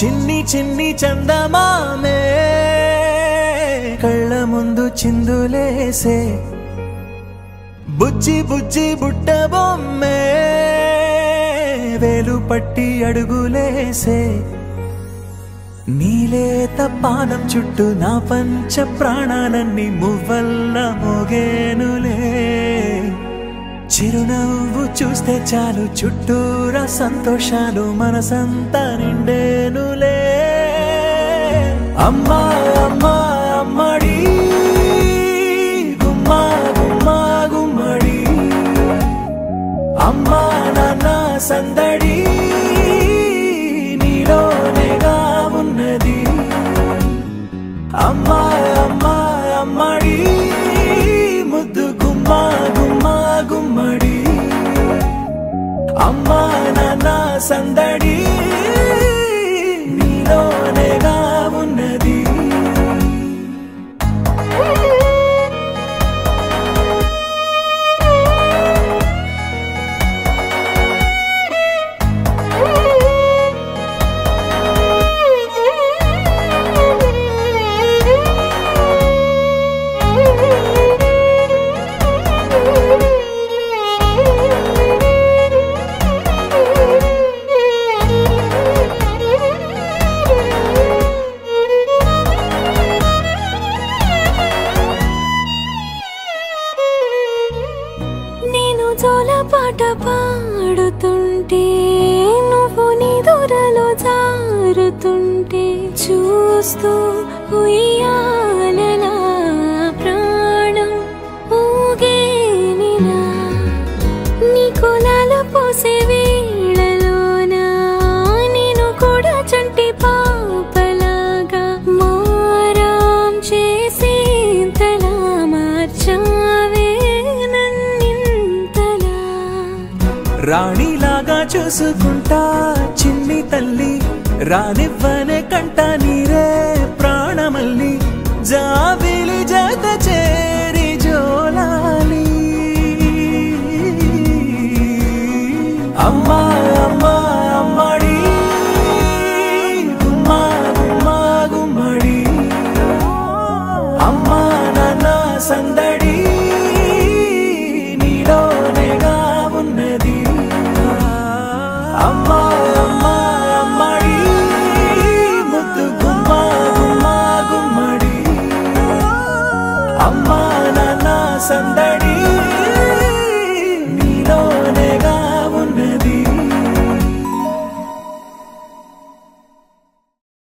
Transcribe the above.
చిన్ని చిన్ని చందమామే కళ్ళ ముందు చిందులేసే బుజ్జి బుజ్జి బుట్ట బొమ్మే వేలు పట్టి అడుగులేసే నీలేత పానం చుట్టూ నా పంచ ప్రాణాలన్నీ మువ్వల్ల మోగేనులే చిరునవ్వు చూస్తే చాలు చుట్టూరా సంతోషాలు మనసంతా నిండేనులే అమ్మా అమ్మా అమ్మడి గుమ్మా గుమ్మా గుమ్మడి అమ్మా నాన్న సందడి నీలోనేగా ఉన్నది అమ్మా అమ్మా అమ్మడి ముద్దు గుమ్మా గుమ్మా గుమ్మడి అమ్మా నాన్న సందడి నీలోనేగా ఉన్నది పాట పాడుతుంటే నువ్వు నిదురలో జారుతుంటే చూస్తూ ఉయ్యాలలా ప్రాణం ఊగేనిలా నీ కొలాల పోసే వేళలోన నేను కూడా చంటి పాపలాగా మారాం చేసేంతలా మార్చావే రాణిలాగా చూసుకుంటా చిన్ని తల్లి రానివ్వనే కంట నీరే ప్రాణమల్లి జాబిలి జత చేరి జోలాలి అమ్మా అమ్మా అమ్మడి గుమ్మా గుమ్మా గుమ్మడి అమ్మా నాన్న సందడి నీలోనేగా ఉన్నది అమ్మా అమ్మా అమ్మడి ముద్దు గుమ్మా గుమ్మా గుమ్మడి అమ్మా నాన్న సందడి